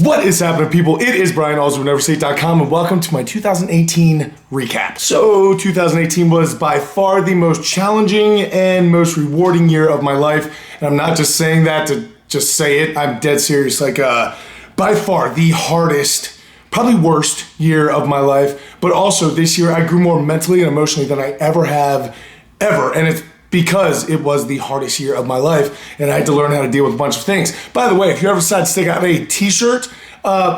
What is happening, people? It is Brian, Alsruhe, NeverState.com, and welcome to my 2018 recap. So, 2018 was by far the most challenging and most rewarding year of my life, and I'm not just saying that to just say it. I'm dead serious. By far the hardest, probably worst year of my life, but also this year I grew more mentally and emotionally than I ever have, and it's because it was the hardest year of my life and I had to learn how to deal with a bunch of things. By the way, if you ever decide to stick out a t-shirt,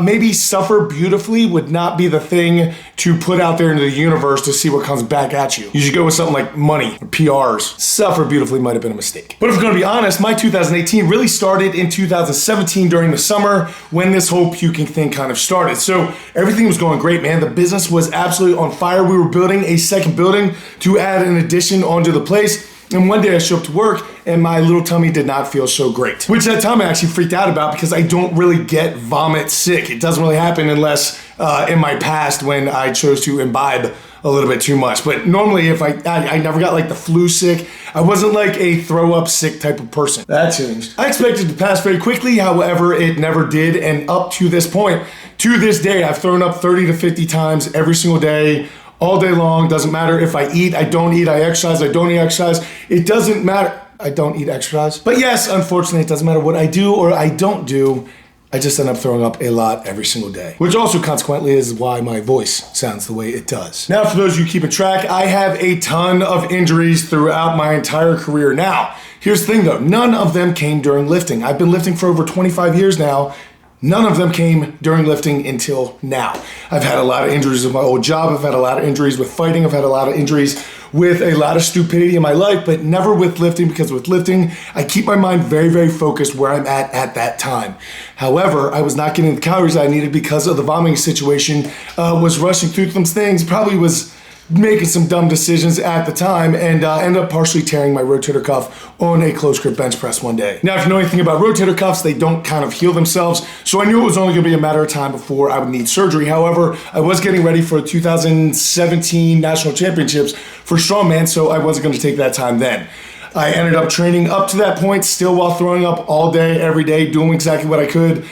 maybe Suffer Beautifully would not be the thing to put out there into the universe to see what comes back at you. You should go with something like money or PRs. Suffer Beautifully might have been a mistake. But if we're gonna be honest, my 2018 really started in 2017 during the summer when this whole puking thing kind of started. So everything was going great, man. The business was absolutely on fire. We were building a second building to add an addition onto the place. And one day I showed up to work and my little tummy did not feel so great. Which at that time I actually freaked out about because I don't really get vomit sick. It doesn't really happen unless in my past when I chose to imbibe a little bit too much. But normally if I never got like the flu sick. I wasn't like a throw up sick type of person. That changed. I expected to pass very quickly, however, it never did. And up to this point, to this day, I've thrown up 30 to 50 times every single day. All day long, doesn't matter if I eat, I don't eat, I exercise, I don't eat exercise. It doesn't matter, I don't eat exercise. But yes, unfortunately, it doesn't matter what I do or I don't do, I just end up throwing up a lot every single day. Which also consequently is why my voice sounds the way it does. Now, for those of you keeping track, I have a ton of injuries throughout my entire career. Now, here's the thing though, none of them came during lifting. I've been lifting for over 25 years now. None of them came during lifting until now. I've had a lot of injuries with my old job. I've had a lot of injuries with fighting. I've had a lot of injuries with a lot of stupidity in my life, but never with lifting, because with lifting, I keep my mind very, very focused where I'm at that time. However, I was not getting the calories I needed because of the vomiting situation, was rushing through some things, probably was making some dumb decisions at the time, and ended up partially tearing my rotator cuff on a close grip bench press one day. Now, if you know anything about rotator cuffs, they don't kind of heal themselves, so I knew it was only gonna be a matter of time before I would need surgery. However, I was getting ready for the 2017 National Championships for Strongman, so I wasn't gonna take that time then. I ended up training up to that point, still while throwing up all day, every day, doing exactly what I could.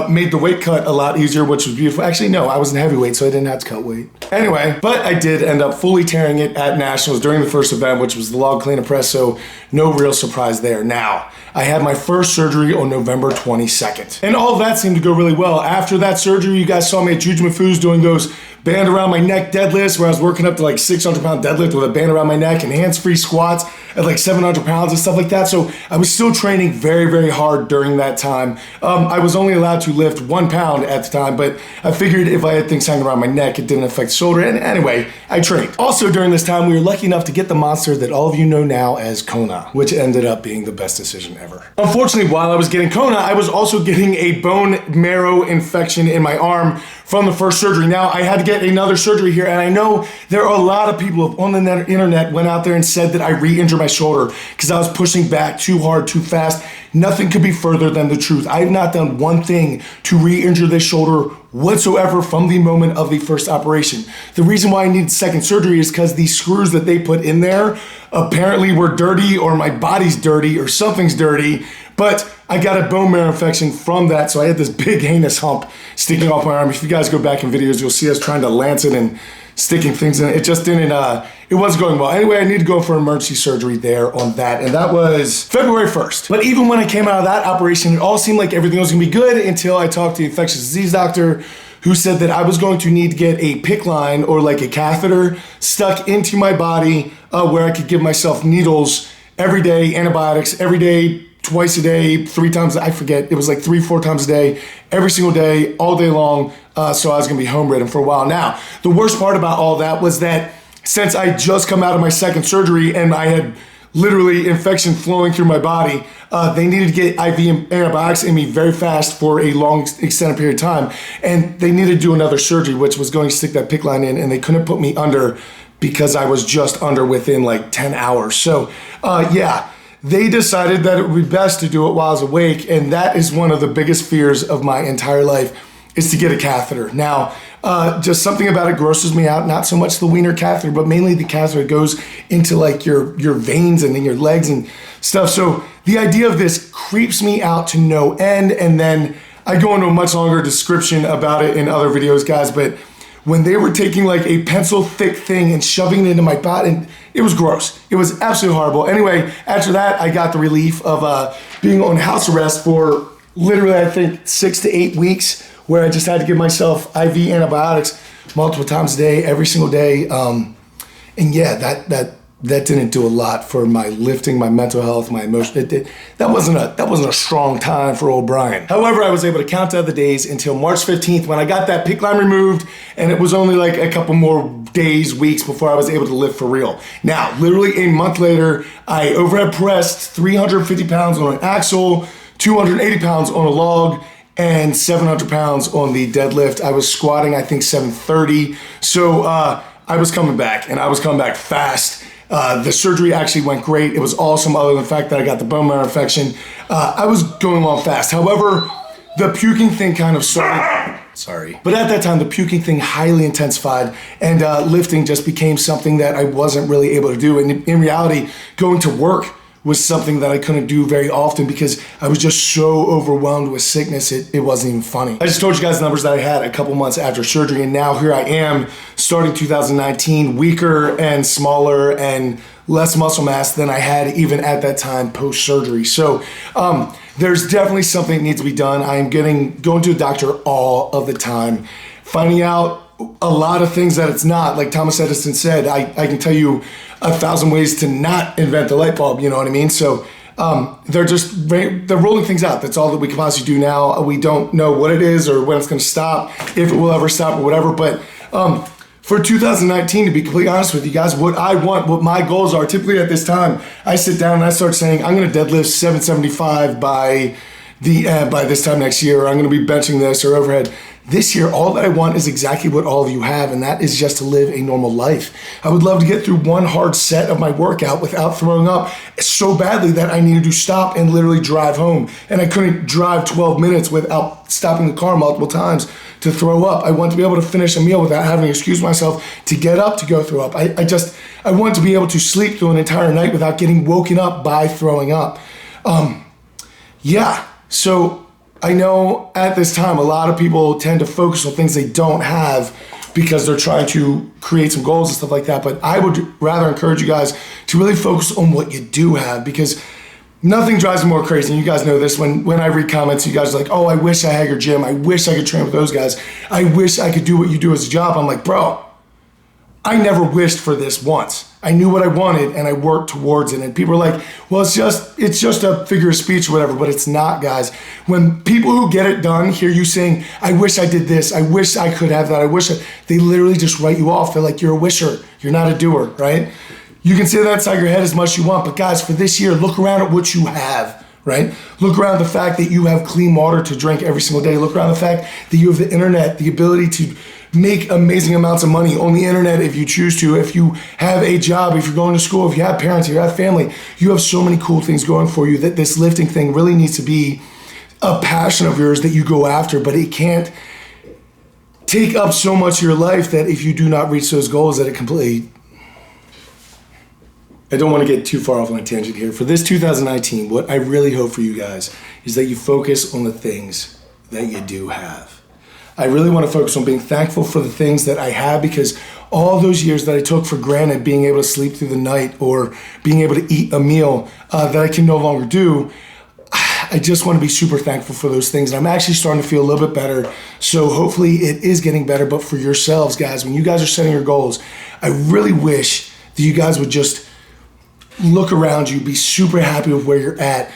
Made the weight cut a lot easier, which was beautiful. Actually, no, I was in heavyweight, so I didn't have to cut weight. Anyway, but I did end up fully tearing it at Nationals during the first event, which was the log clean and press, so no real surprise there. Now, I had my first surgery on November 22nd. And all of that seemed to go really well. After that surgery, you guys saw me at Jujitsu doing those band around my neck deadlifts where I was working up to like 600 pound deadlift with a band around my neck and hands-free squats at like 700 pounds and stuff like that. So I was still training very, very hard during that time. I was only allowed to lift 1 pound at the time, but I figured if I had things hanging around my neck, it didn't affect the shoulder. And anyway, I trained. Also during this time, we were lucky enough to get the monster that all of you know now as Kona, which ended up being the best decision ever. Unfortunately, while I was getting Kona, I was also getting a bone marrow infection in my arm from the first surgery. Now, I had to get another surgery here, and I know there are a lot of people on the internet went out there and said that I re-injured my shoulder because I was pushing back too hard, too fast. Nothing could be further than the truth. I have not done one thing to re-injure this shoulder whatsoever from the moment of the first operation. The reason why I needed second surgery is because the screws that they put in there apparently were dirty, or my body's dirty, or something's dirty, but I got a bone marrow infection from that, so I had this big heinous hump sticking off my arm. If you guys go back in videos, you'll see us trying to lance it and sticking things in it. It just didn't, it wasn't going well. Anyway, I need to go for emergency surgery there on that, and that was February 1st. But even when I came out of that operation, it all seemed like everything was gonna be good until I talked to the infectious disease doctor, who said that I was going to need to get a PICC line, or like a catheter, stuck into my body where I could give myself needles every day, antibiotics every day, twice a day, 3 times, I forget, it was like 3-4 times a day, every single day, all day long, so I was gonna be home ridden for a while. Now, the worst part about all that was that since I just come out of my second surgery and I had literally infection flowing through my body, they needed to get IV antibiotics in me very fast for a long extended period of time, and they needed to do another surgery, which was going to stick that PICC line in, and they couldn't put me under because I was just under within like 10 hours. So yeah, they decided that it would be best to do it while I was awake, and that is one of the biggest fears of my entire life, is to get a catheter. Now, just something about it grosses me out, not so much the wiener catheter, but mainly the catheter that goes into like your veins and in your legs and stuff. So the idea of this creeps me out to no end, and then I go into a much longer description about it in other videos, guys, but when they were taking like a pencil thick thing and shoving it into my butt, and it was gross. It was absolutely horrible. Anyway, after that, I got the relief of being on house arrest for literally, I think, 6 to 8 weeks, where I just had to give myself IV antibiotics multiple times a day, every single day. And yeah, that didn't do a lot for my lifting, my mental health, my emotion. That wasn't a strong time for old Brian. However, I was able to count down the days until March 15th when I got that PICC line removed, and it was only like a couple more days, weeks before I was able to lift for real. Now, literally a month later, I overhead pressed 350 pounds on an axle, 280 pounds on a log, and 700 pounds on the deadlift. I was squatting, I think, 730. So I was coming back, and I was coming back fast. The surgery actually went great. It was awesome, other than the fact that I got the bone marrow infection. I was going on fast. However, the puking thing kind of started. Sorry. But at that time, the puking thing highly intensified, and lifting just became something that I wasn't really able to do. And in reality, going to work was something that I couldn't do very often because I was just so overwhelmed with sickness, it wasn't even funny. I just told you guys the numbers that I had a couple months after surgery, and now here I am, starting 2019, weaker and smaller and less muscle mass than I had even at that time post-surgery. So there's definitely something that needs to be done. I am going to a doctor all of the time, finding out a lot of things that it's not. Like Thomas Edison said, I can tell you 1,000 ways to not invent the light bulb, you know what I mean? So they're rolling things out. That's all that we can possibly do now. We don't know what it is or when it's gonna stop, if it will ever stop or whatever. But for 2019, to be completely honest with you guys, what I want, what my goals are, typically at this time, I sit down and I start saying, I'm gonna deadlift 775 by this time next year, or I'm gonna be benching this or overhead. This year, all that I want is exactly what all of you have, and that is just to live a normal life. I would love to get through one hard set of my workout without throwing up so badly that I needed to stop and literally drive home. And I couldn't drive 12 minutes without stopping the car multiple times to throw up. I want to be able to finish a meal without having to excuse myself to get up to go throw up. I want to be able to sleep through an entire night without getting woken up by throwing up. So I know at this time, a lot of people tend to focus on things they don't have because they're trying to create some goals and stuff like that. But I would rather encourage you guys to really focus on what you do have, because nothing drives me more crazy. And you guys know this. When I read comments, you guys are like, oh, I wish I had your gym. I wish I could train with those guys. I wish I could do what you do as a job. I'm like, bro, I never wished for this once. I knew what I wanted and I worked towards it. And people are like, well, it's just a figure of speech or whatever, but it's not, guys. When people who get it done hear you saying, I wish I did this, I wish I could have that, they literally just write you off. They're like, you're a wisher, you're not a doer, right? You can say that inside your head as much as you want, but guys, for this year, look around at what you have, right? Look around the fact that you have clean water to drink every single day. Look around the fact that you have the internet, the ability to make amazing amounts of money on the internet if you choose to. If you have a job, if you're going to school, if you have parents, if you have family, you have so many cool things going for you that this lifting thing really needs to be a passion of yours that you go after, but it can't take up so much of your life that if you do not reach those goals that it completely... I don't want to get too far off on a tangent here. For this 2019, what I really hope for you guys is that you focus on the things that you do have. I really want to focus on being thankful for the things that I have, because all those years that I took for granted, being able to sleep through the night or being able to eat a meal that I can no longer do, I just want to be super thankful for those things. And I'm actually starting to feel a little bit better. So hopefully it is getting better. But for yourselves, guys, when you guys are setting your goals, I really wish that you guys would just look around you, be super happy with where you're at.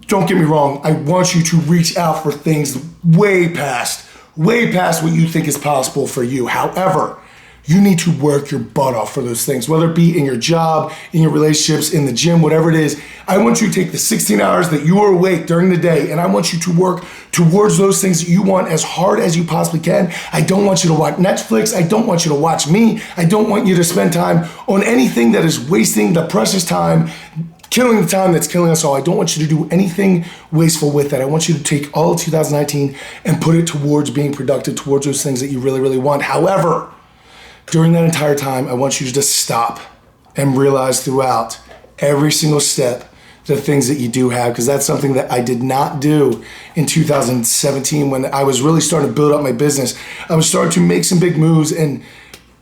Don't get me wrong. I want you to reach out for things way past what you think is possible for you. However, you need to work your butt off for those things, whether it be in your job, in your relationships, in the gym, whatever it is. I want you to take the 16 hours that you are awake during the day, and I want you to work towards those things that you want as hard as you possibly can. I don't want you to watch Netflix. I don't want you to watch me. I don't want you to spend time on anything that is wasting the precious time, killing the time that's killing us all. I don't want you to do anything wasteful with that. I want you to take all of 2019 and put it towards being productive, towards those things that you really, really want. However, during that entire time, I want you to just stop and realize throughout every single step the things that you do have, because that's something that I did not do in 2017 when I was really starting to build up my business. I was starting to make some big moves, and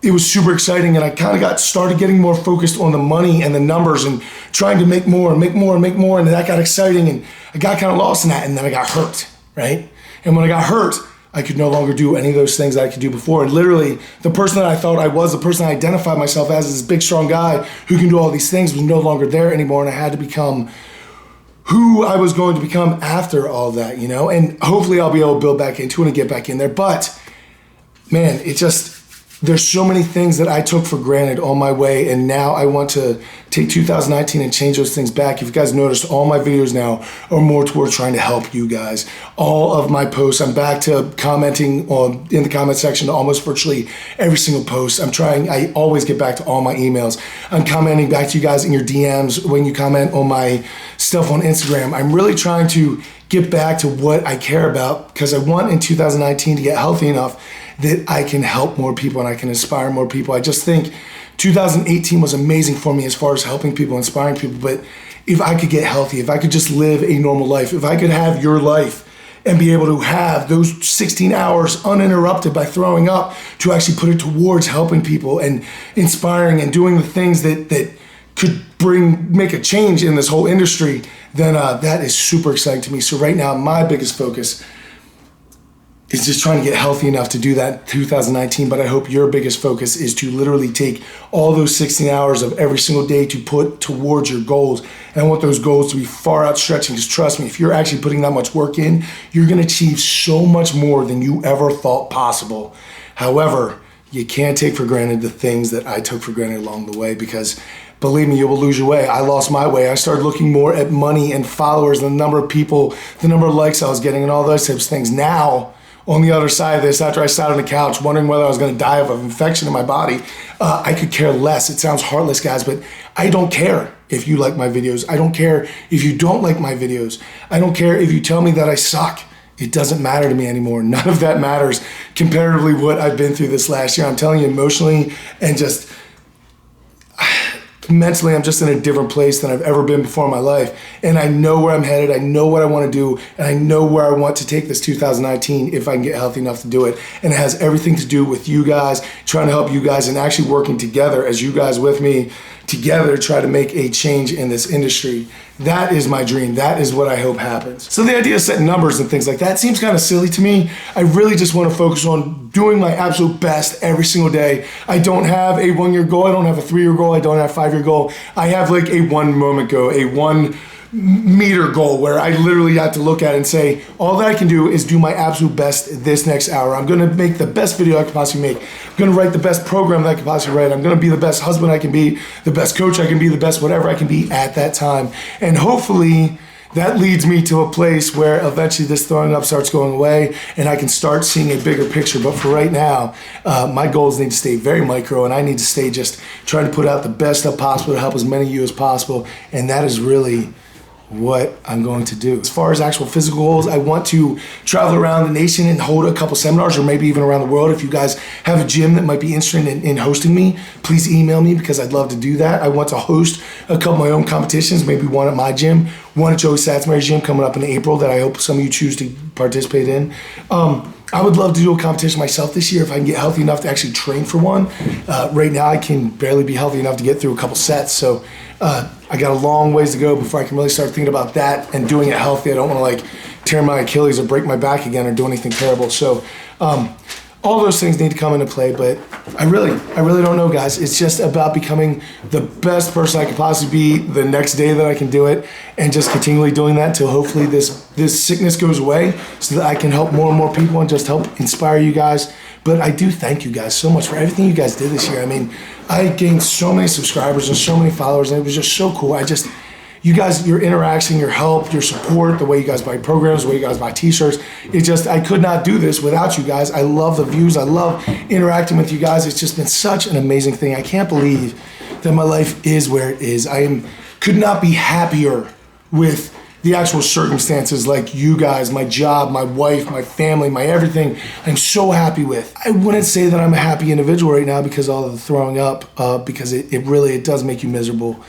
it was super exciting, and I kind of started getting more focused on the money and the numbers and trying to make more and make more and make more, and that got exciting, and I got kind of lost in that, and then I got hurt, right? And when I got hurt, I could no longer do any of those things that I could do before. And literally, the person that I thought I was, the person I identified myself as this big, strong guy who can do all these things, was no longer there anymore. And I had to become who I was going to become after all that, you know? And hopefully I'll be able to build back into it and get back in there. But, man, there's so many things that I took for granted on my way, and now I want to take 2019 and change those things back. If you guys noticed, all my videos now are more towards trying to help you guys. All of my posts, I'm back to commenting in the comment section to almost virtually every single post. I always get back to all my emails. I'm commenting back to you guys in your DMs when you comment on my stuff on Instagram. I'm really trying to get back to what I care about, because I want in 2019 to get healthy enough that I can help more people and I can inspire more people. I just think 2018 was amazing for me as far as helping people, inspiring people. But if I could get healthy, if I could just live a normal life, if I could have your life and be able to have those 16 hours uninterrupted by throwing up, to actually put it towards helping people and inspiring and doing the things that could make a change in this whole industry, then that is super exciting to me. So right now, my biggest focus is just trying to get healthy enough to do that in 2019, but I hope your biggest focus is to literally take all those 16 hours of every single day to put towards your goals. And I want those goals to be far outstretching, because trust me, if you're actually putting that much work in, you're gonna achieve so much more than you ever thought possible. However, you can't take for granted the things that I took for granted along the way, because believe me, you will lose your way. I lost my way. I started looking more at money and followers, the number of people, the number of likes I was getting, and all those types of things. Now, on the other side of this, after I sat on the couch wondering whether I was going to die of an infection in my body, I could care less. It sounds heartless, guys, but I don't care if you like my videos. I don't care if you don't like my videos. I don't care if you tell me that I suck. It doesn't matter to me anymore. None of that matters comparatively what I've been through this last year. I'm telling you, emotionally and just mentally, I'm just in a different place than I've ever been before in my life. And I know where I'm headed. I know what I want to do. And I know where I want to take this 2019 if I can get healthy enough to do it. And it has everything to do with you guys, trying to help you guys, and actually working together as you guys with me together try to make a change in this industry. That is my dream. That is what I hope happens. So the idea of setting numbers and things like that seems kind of silly to me. I really just want to focus on doing my absolute best every single day. I don't have a 1 year goal. I don't have a 3 year goal. I don't have a 5 year goal. I have like a 1 moment goal, a 1 meter goal, where I literally have to look at it and say, all that I can do is do my absolute best this next hour. I'm going to make the best video I can possibly make. I'm going to write the best program that I can possibly write. I'm going to be the best husband I can be, the best coach I can be, the best whatever I can be at that time. And hopefully that leads me to a place where eventually this throwing up starts going away and I can start seeing a bigger picture. But for right now, my goals need to stay very micro, and I need to stay just trying to put out the best stuff possible to help as many of you as possible. And that is really what I'm going to do. As far as actual physical goals, I want to travel around the nation and hold a couple seminars, or maybe even around the world. If you guys have a gym that might be interested in hosting me, please email me, because I'd love to do that. I want to host a couple of my own competitions, maybe one at my gym, one at Joey Satsmary's gym coming up in April that I hope some of you choose to participate in. I would love to do a competition myself this year if I can get healthy enough to actually train for one. Right now, I can barely be healthy enough to get through a couple sets, so I got a long ways to go before I can really start thinking about that and doing it healthy. I don't want to tear my Achilles or break my back again or do anything terrible. So all those things need to come into play, but I really don't know, guys. It's just about becoming the best person I could possibly be the next day that I can do it, and just continually doing that until hopefully this sickness goes away, so that I can help more and more people and just help inspire you guys. But I do thank you guys so much for everything you guys did this year. I mean, I gained so many subscribers and so many followers, and it was just so cool. You guys, your interaction, your help, your support, the way you guys buy programs, the way you guys buy t-shirts, I could not do this without you guys. I love the views. I love interacting with you guys. It's just been such an amazing thing. I can't believe that my life is where it is. Could not be happier with the actual circumstances, like you guys, my job, my wife, my family, my everything. I'm so happy with. I wouldn't say that I'm a happy individual right now because of all of the throwing up, because it really does make you miserable.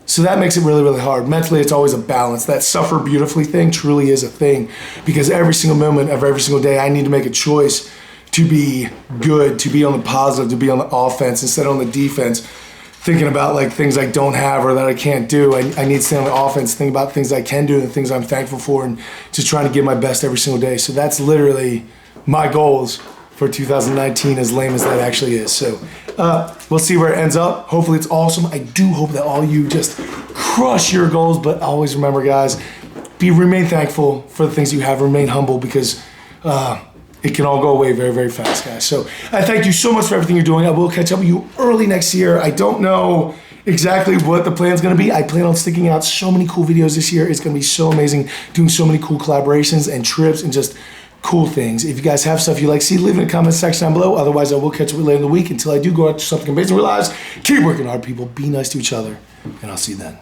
So that makes it really, really hard. Mentally, it's always a balance. That suffer beautifully thing truly is a thing, because every single moment of every single day, I need to make a choice to be good, to be on the positive, to be on the offense instead of on the defense, thinking about like things I don't have or that I can't do. I need to stay on the offense, think about things I can do and the things I'm thankful for, and just trying to give my best every single day. So that's literally my goals for 2019, as lame as that actually is. So we'll see where it ends up. Hopefully it's awesome. I do hope that all you just crush your goals, but always remember, guys, remain thankful for the things you have, remain humble, because it can all go away very, very fast, guys. So I thank you so much for everything you're doing. I will catch up with you early next year. I don't know exactly what the plan's gonna be. I plan on sticking out so many cool videos this year. It's gonna be so amazing, doing so many cool collaborations and trips and just cool things. If you guys have stuff you like to see, leave it in the comment section down below. Otherwise, I will catch up with you later in the week. Until I do go out to something amazing in your lives, keep working hard, people. Be nice to each other, and I'll see you then.